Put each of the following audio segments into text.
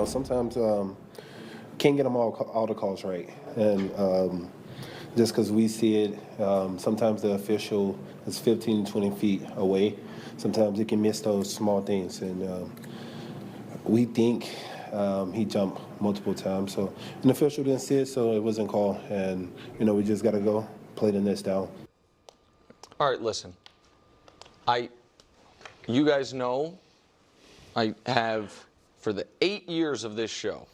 sometimes can't get them all the calls right, and just because we see it, sometimes the official is 15, 20 feet away. Sometimes he can miss those small things, and we think he jumped multiple times. So an official didn't see it, so it wasn't called, and we just got to go play the next down. All right, listen. You guys know, I have, for the 8 years of this show,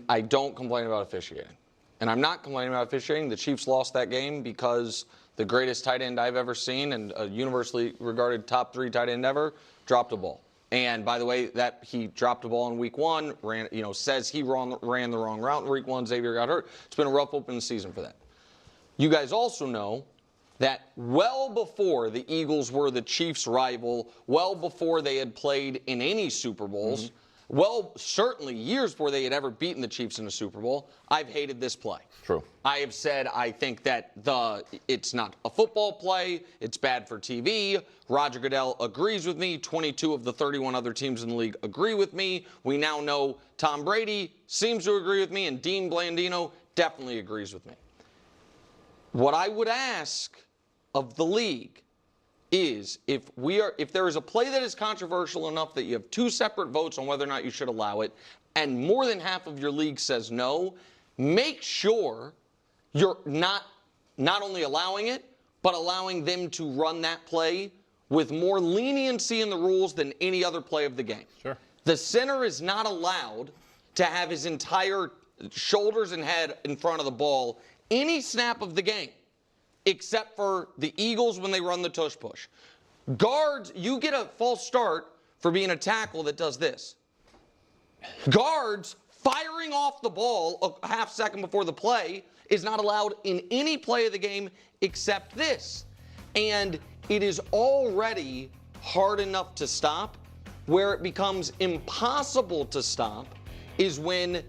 I don't complain about officiating. And I'm not complaining about officiating. The Chiefs lost that game because the greatest tight end I've ever seen and a universally regarded top 3 tight end ever dropped a ball. And by the way, that he dropped a ball in week 1, says he ran the wrong route in week 1. Xavier got hurt. It's been a rough opening season for that. You guys also know that well before the Eagles were the Chiefs' rival, well before they had played in any Super Bowls, well, certainly years before they had ever beaten the Chiefs in a Super Bowl, I've hated this play. True. I have said I think that it's not a football play. It's bad for TV. Roger Goodell agrees with me. 22 of the 31 other teams in the league agree with me. We now know Tom Brady seems to agree with me, and Dean Blandino definitely agrees with me. What I would ask of the league is if there is a play that is controversial enough that you have 2 separate votes on whether or not you should allow it, and more than half of your league says no, make sure you're not only allowing it, but allowing them to run that play with more leniency in the rules than any other play of the game. Sure. The center is not allowed to have his entire shoulders and head in front of the ball any snap of the game, except for the Eagles when they run the tush push. Guards, you get a false start for being a tackle that does this. Guards firing off the ball a half second before the play is not allowed in any play of the game except this. And it is already hard enough to stop. Where it becomes impossible to stop is when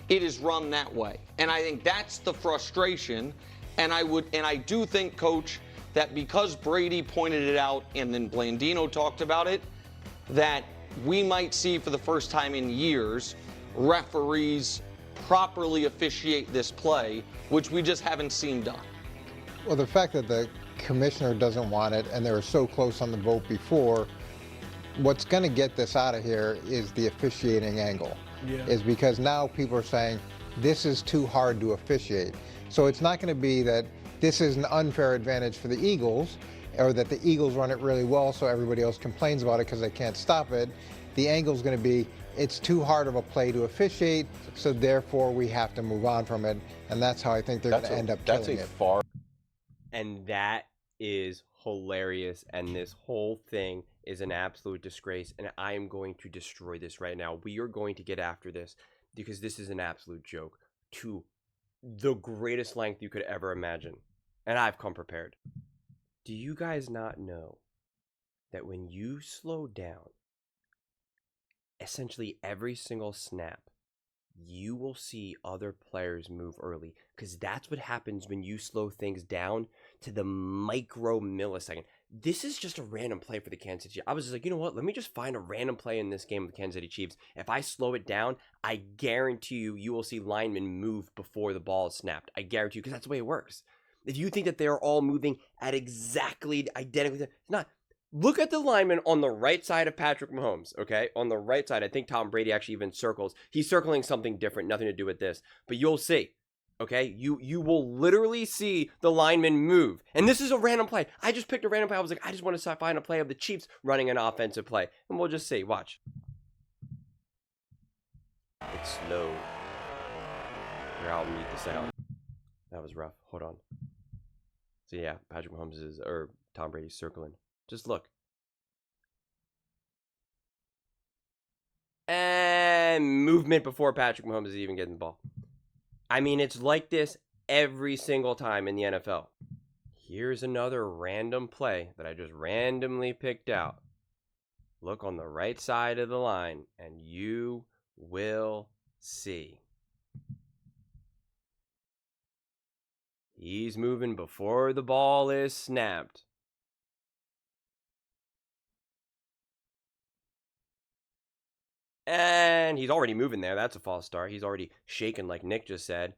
it is run that way. And I think that's the frustration. And I do think, Coach, that because Brady pointed it out and then Blandino talked about it, that we might see for the first time in years referees properly officiate this play, which we just haven't seen done. Well, the fact that the commissioner doesn't want it and they were so close on the vote before, what's going to get this out of here is the officiating angle. Yeah. Is because now people are saying this is too hard to officiate. So it's not going to be that this is an unfair advantage for the Eagles, or that the Eagles run it really well so everybody else complains about it because they can't stop it. The angle is going to be it's too hard of a play to officiate, so therefore we have to move on from it. And that's how I think they're going to end up killing it. And that is hilarious, and this whole thing is an absolute disgrace, and I am going to destroy this right now. We are going to get after this because this is an absolute joke to the greatest length you could ever imagine. And I've come prepared. Do you guys not know that when you slow down essentially every single snap, you will see other players move early? Because that's what happens when you slow things down to the micro millisecond. This is just a random play for the Kansas City Chiefs. I was just like, you know what? Let me just find a random play in this game with the Kansas City Chiefs. If I slow it down, I guarantee you will see linemen move before the ball is snapped. I guarantee you, because that's the way it works. If you think that they're all moving at exactly identical, it's not. Look at the lineman on the right side of Patrick Mahomes, okay? On the right side, I think Tom Brady actually even circles. He's circling something different, nothing to do with this. But you'll see, okay? You will literally see the lineman move. And this is a random play. I just picked a random play. I was like, I just want to find a play of the Chiefs running an offensive play. And we'll just see. Watch. It's slow. Here, I'll mute the sound. That was rough. Hold on. So yeah, Patrick Mahomes is, or Tom Brady's circling. Just look. And movement before Patrick Mahomes is even getting the ball. I mean, it's like this every single time in the NFL. Here's another random play that I just randomly picked out. Look on the right side of the line, and you will see. He's moving before the ball is snapped. And And he's already moving there. That's a false start. He's already shaking like Nick just said.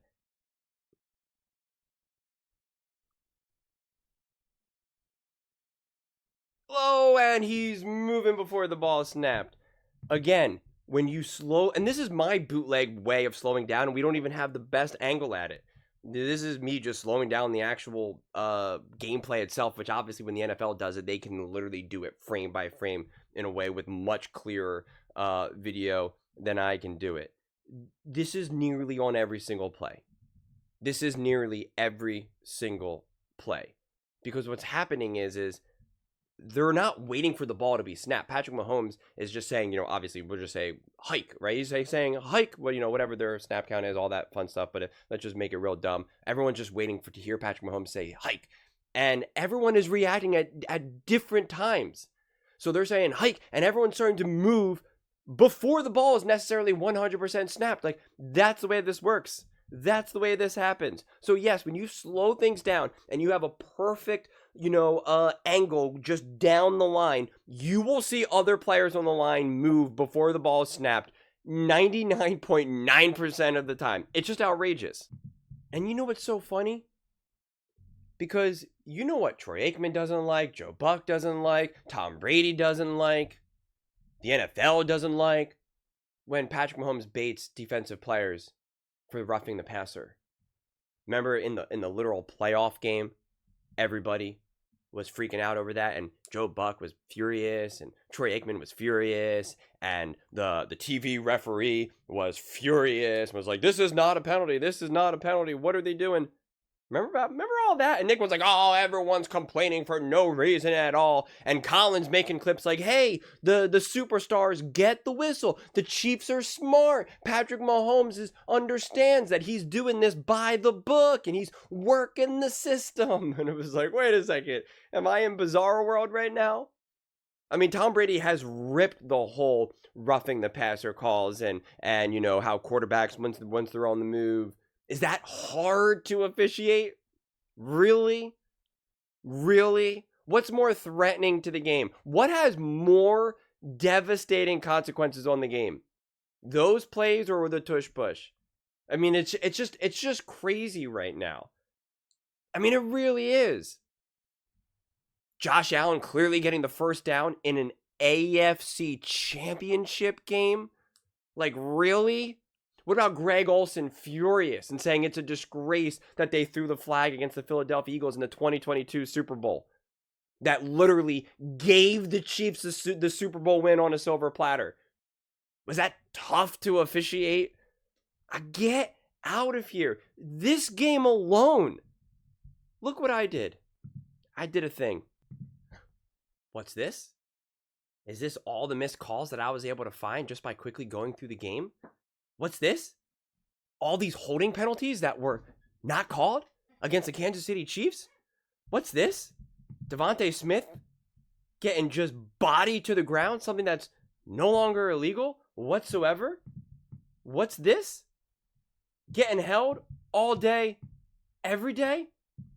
Oh, and he's moving before the ball snapped. Again, when you slow, and this is my bootleg way of slowing down, and we don't even have the best angle at it. This is me just slowing down the actual gameplay itself, which obviously when the NFL does it, they can literally do it frame by frame in a way with much clearer video than I can do it. This is nearly on every single play. This is nearly every single play. Because what's happening is they're not waiting for the ball to be snapped. Patrick Mahomes is just saying, obviously we'll just say hike, right? He's saying hike, well, whatever their snap count is, all that fun stuff. But let's just make it real dumb. Everyone's just waiting to hear Patrick Mahomes say hike. And everyone is reacting at different times. So they're saying hike, and everyone's starting to move before the ball is necessarily 100% snapped. Like, that's the way this works. That's the way this happens. So yes, when you slow things down and you have a perfect, angle just down the line, you will see other players on the line move before the ball is snapped 99.9% of the time. It's just outrageous. And you know what's so funny? Because you know what Troy Aikman doesn't like, Joe Buck doesn't like, Tom Brady doesn't like, the NFL doesn't like, when Patrick Mahomes baits defensive players for roughing the passer. Remember in the literal playoff game, everybody was freaking out over that, and Joe Buck was furious, and Troy Aikman was furious, and the TV referee was furious, was like, this is not a penalty, this is not a penalty, what are they doing? Remember all that? And Nick was like, oh, everyone's complaining for no reason at all. And Colin's making clips like, hey, the superstars get the whistle. The Chiefs are smart. Patrick Mahomes understands that he's doing this by the book and he's working the system. And it was like, wait a second. Am I in bizarre world right now? I mean, Tom Brady has ripped the whole roughing the passer calls and how quarterbacks, once they're on the move. Is that hard to officiate? Really? Really? What's more threatening to the game? What has more devastating consequences on the game? Those plays or the tush push? I mean, it's just crazy right now. I mean, it really is. Josh Allen clearly getting the first down in an AFC championship game? Like, really? What about Greg Olsen furious and saying it's a disgrace that they threw the flag against the Philadelphia Eagles in the 2022 Super Bowl? That literally gave the Chiefs the Super Bowl win on a silver platter. Was that tough to officiate? Get out of here. This game alone. Look what I did. I did a thing. What's this? Is this all the missed calls that I was able to find just by quickly going through the game? What's this? All these holding penalties that were not called against the Kansas City Chiefs? What's this? Devontae Smith getting just bodied to the ground, something that's no longer illegal whatsoever? What's this? Getting held all day, every day?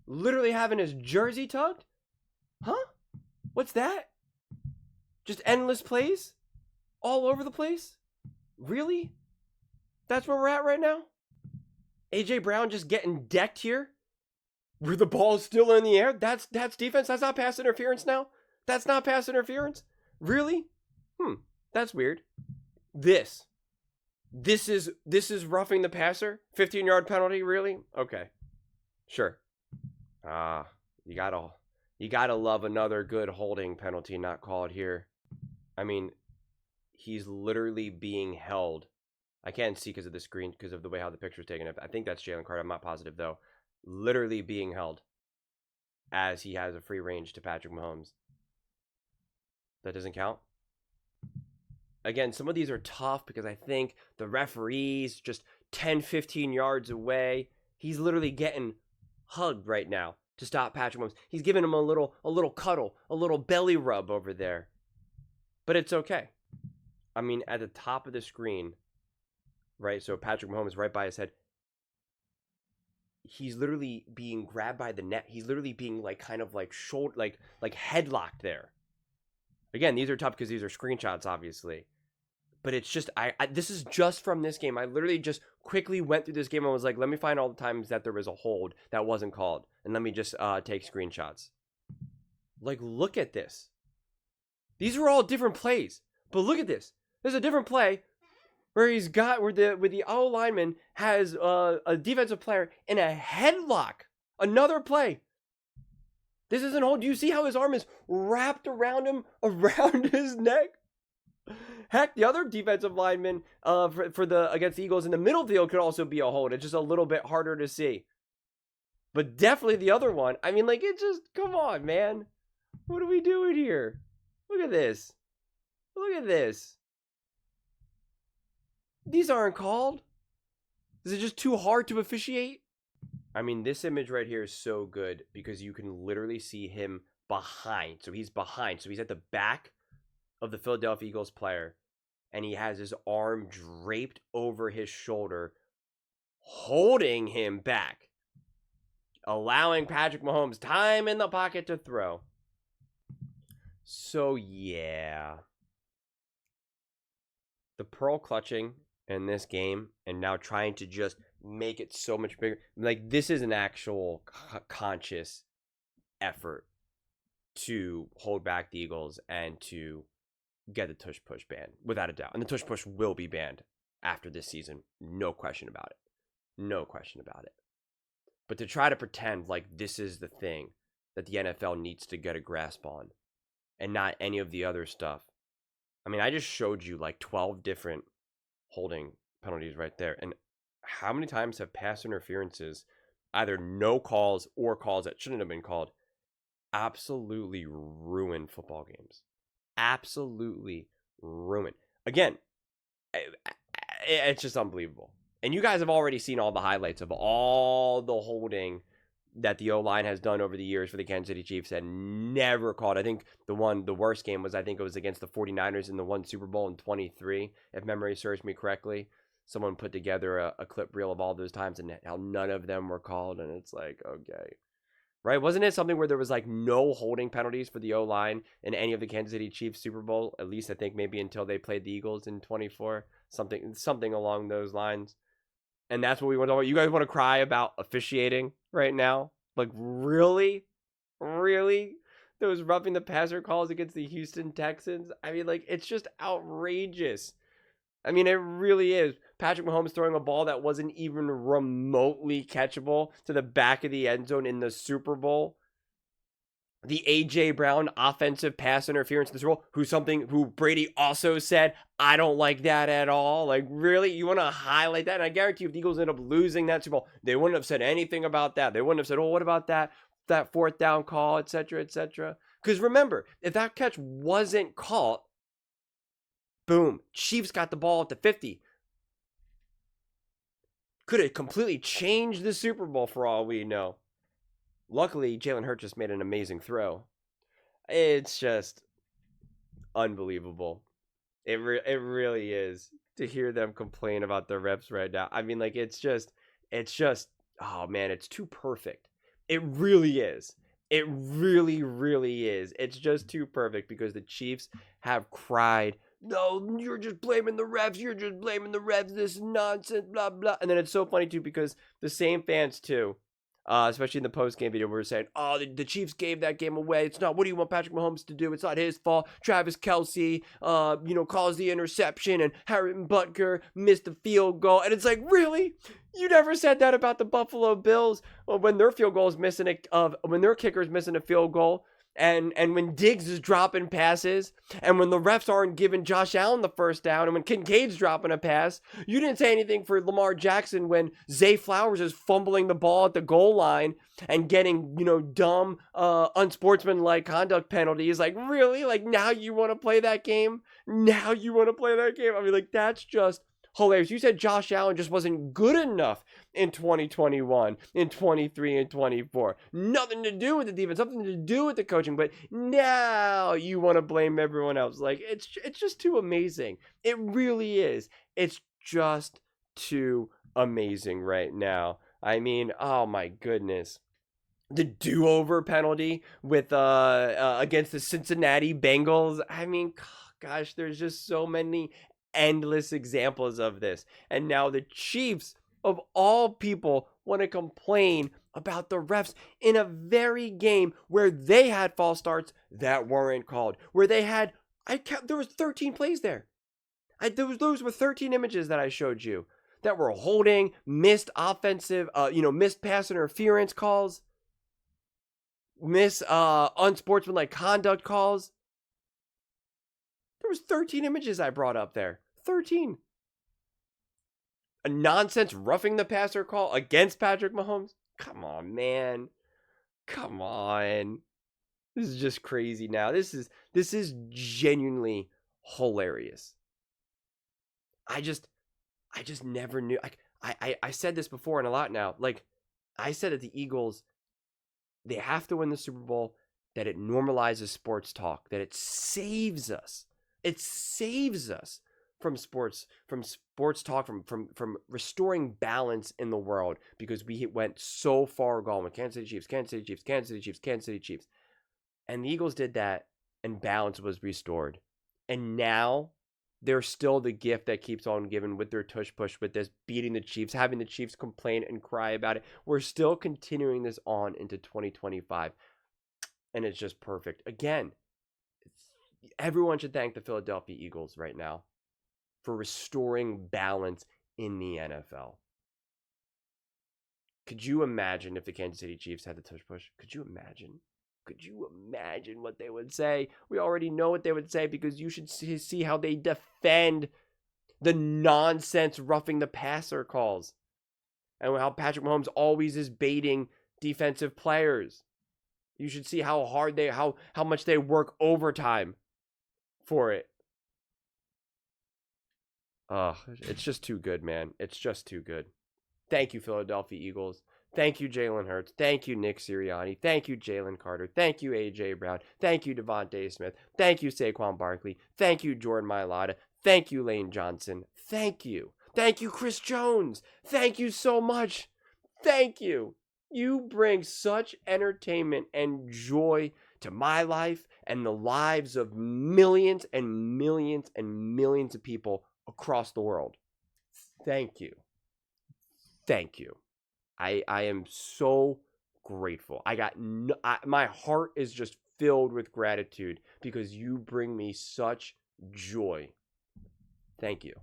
Literally having his jersey tugged? Huh? What's that? Just endless plays? All over the place? Really? That's where we're at right now? AJ Brown just getting decked here? Where the ball is still in the air? That's defense? That's not pass interference now? That's not pass interference? Really? That's weird. This is roughing the passer? 15-yard penalty, really? Okay. Sure. You gotta love another good holding penalty not called here. I mean, he's literally being held. I can't see because of the screen, because of the way how the picture's taken. I think that's Jalen Carter. I'm not positive, though. Literally being held as he has a free range to Patrick Mahomes. That doesn't count? Again, some of these are tough because I think the referee's just 10, 15 yards away. He's literally getting hugged right now to stop Patrick Mahomes. He's giving him a little cuddle, a little belly rub over there. But it's okay. I mean, at the top of the screen, right? So Patrick Mahomes right by his head. He's literally being grabbed by the neck. He's literally being shoulder, like headlocked there. Again, these are tough because these are screenshots, obviously. But it's just, this is just from this game. I literally just quickly went through this game and was like, let me find all the times that there was a hold that wasn't called. And let me just take screenshots. Like, look at this. These were all different plays. But look at this. There's a different play where the O lineman has a defensive player in a headlock. Another play. This isn't hold. Do you see how his arm is wrapped around him, around his neck? Heck, the other defensive lineman against the Eagles in the middle field could also be a hold. It's just a little bit harder to see. But definitely the other one. I mean, like, it just, come on, man. What are we doing here? Look at this. Look at this. These aren't called. Is it just too hard to officiate? I mean, this image right here is so good because you can literally see him behind. So he's behind. So he's at the back of the Philadelphia Eagles player, and he has his arm draped over his shoulder, holding him back, allowing Patrick Mahomes time in the pocket to throw. So, yeah. The pearl clutching in this game and now trying to just make it so much bigger. Like, this is an actual conscious effort to hold back the Eagles and to get the tush push banned, without a doubt. And the tush push will be banned after this season. No question about it. No question about it. But to try to pretend like this is the thing that the NFL needs to get a grasp on and not any of the other stuff. I mean, I just showed you like 12 different holding penalties right there. And how many times have pass interferences, either no calls or calls that shouldn't have been called, absolutely ruined football games? Absolutely ruined. Again, it's just unbelievable. And you guys have already seen all the highlights of all the holding that the O-line has done over the years for the Kansas City Chiefs and never called. I think the worst game was, I think it was against the 49ers in the one Super Bowl in 23, if memory serves me correctly. Someone put together a clip reel of all those times and how none of them were called. And it's like, okay. Right? Wasn't it something where there was like no holding penalties for the O-line in any of the Kansas City Chiefs Super Bowl? At least I think maybe until they played the Eagles in 24. Something along those lines. And that's what we want to talk about. You guys want to cry about officiating right now? Like, really? Really? Those roughing the passer calls against the Houston Texans? I mean, like, it's just outrageous. I mean, it really is. Patrick Mahomes throwing a ball that wasn't even remotely catchable to the back of the end zone in the Super Bowl. The A.J. Brown offensive pass interference in this role, who Brady also said, I don't like that at all. Like, really? You want to highlight that? And I guarantee you, if the Eagles end up losing that Super Bowl, they wouldn't have said anything about that. They wouldn't have said, oh, what about that fourth down call, etc., etc. Because remember, if that catch wasn't caught, boom, Chiefs got the ball at the 50. Could have completely changed the Super Bowl for all we know. Luckily, Jalen Hurts just made an amazing throw. It's just unbelievable. It really is, to hear them complain about the refs right now. I mean, like, it's just, oh man, it's too perfect. It really is. It really, really is. It's just too perfect because the Chiefs have cried, no, you're just blaming the refs. You're just blaming the refs. This is nonsense, blah, blah. And then it's so funny, too, because the same fans, too, especially in the post-game video, were saying, oh, the Chiefs gave that game away. It's not, what do you want Patrick Mahomes to do? It's not his fault. Travis Kelce, caused the interception, and Harrison Butker missed the field goal. And it's like, really? You never said that about the Buffalo Bills when their when their kicker's missing a field goal. And when Diggs is dropping passes, and when the refs aren't giving Josh Allen the first down, and when Kincaid's dropping a pass, you didn't say anything for Lamar Jackson when Zay Flowers is fumbling the ball at the goal line and getting, dumb, unsportsmanlike conduct penalties. Like, really? Like, now you want to play that game? Now you want to play that game? I mean, like, that's just hilarious. You said Josh Allen just wasn't good enough in 2021, in 23, and 24. Nothing to do with the defense, nothing to do with the coaching, but now you want to blame everyone else. Like, it's just too amazing. It really is. It's just too amazing right now. I mean, oh my goodness. The do-over penalty with against the Cincinnati Bengals. I mean, gosh, there's just so many endless examples of this. And now the Chiefs, of all people, want to complain about the refs in a very game where they had false starts that weren't called, where they had, there was 13 plays there. Those were 13 images that I showed you that were holding, missed offensive, missed pass interference calls, unsportsmanlike conduct calls. There was 13 images I brought up there. 13. A nonsense roughing the passer call against Patrick Mahomes. Come on, man. Come on. This is just crazy now. This is genuinely hilarious. I just never knew. I said this before and a lot now. Like, I said that the Eagles, they have to win the Super Bowl, that it normalizes sports talk, that it saves us. It saves us from sports talk, from restoring balance in the world, because we went so far gone with Kansas City Chiefs, Kansas City Chiefs, Kansas City Chiefs, Kansas City Chiefs. And the Eagles did that, and balance was restored. And now they're still the gift that keeps on giving with their tush push, with this beating the Chiefs, having the Chiefs complain and cry about it. We're still continuing this on into 2025. And it's just perfect. Again, everyone should thank the Philadelphia Eagles right now for restoring balance in the NFL. Could you imagine if the Kansas City Chiefs had the tush push? Could you imagine? Could you imagine what they would say? We already know what they would say, because you should see how they defend the nonsense roughing the passer calls, and how Patrick Mahomes always is baiting defensive players. You should see how hard how much they work overtime for it. It's just too good, man. It's just too good. Thank you, Philadelphia Eagles. Thank you, Jalen Hurts. Thank you, Nick Sirianni. Thank you, Jalen Carter. Thank you, A.J. Brown. Thank you, Devontae Smith. Thank you, Saquon Barkley. Thank you, Jordan Mailata. Thank you, Lane Johnson. Thank you. Thank you, Chris Jones. Thank you so much. Thank you. You bring such entertainment and joy to my life and the lives of millions and millions and millions of people across the world. Thank you. Thank you. I am so grateful. My heart is just filled with gratitude, because you bring me such joy. Thank you.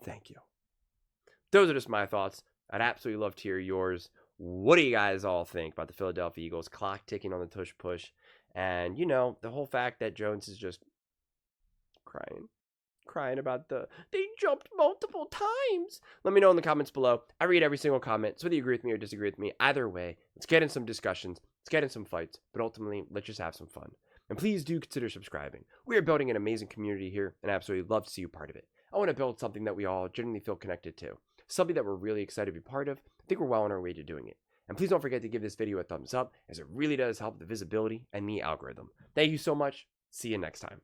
Thank you. Those are just my thoughts. I'd absolutely love to hear yours. What do you guys all think about the Philadelphia Eagles? Clock ticking on the tush push. And, the whole fact that Jones is just crying about they jumped multiple times. Let me know in the comments below. I read every single comment, so whether you agree with me or disagree with me, either way, let's get in some discussions, let's get in some fights, but ultimately, let's just have some fun. And please do consider subscribing. We are building an amazing community here, and I absolutely love to see you part of it. I want to build something that we all genuinely feel connected to, something that we're really excited to be part of. I think we're well on our way to doing it. And please don't forget to give this video a thumbs up, as it really does help the visibility and the algorithm. Thank you so much. See you next time.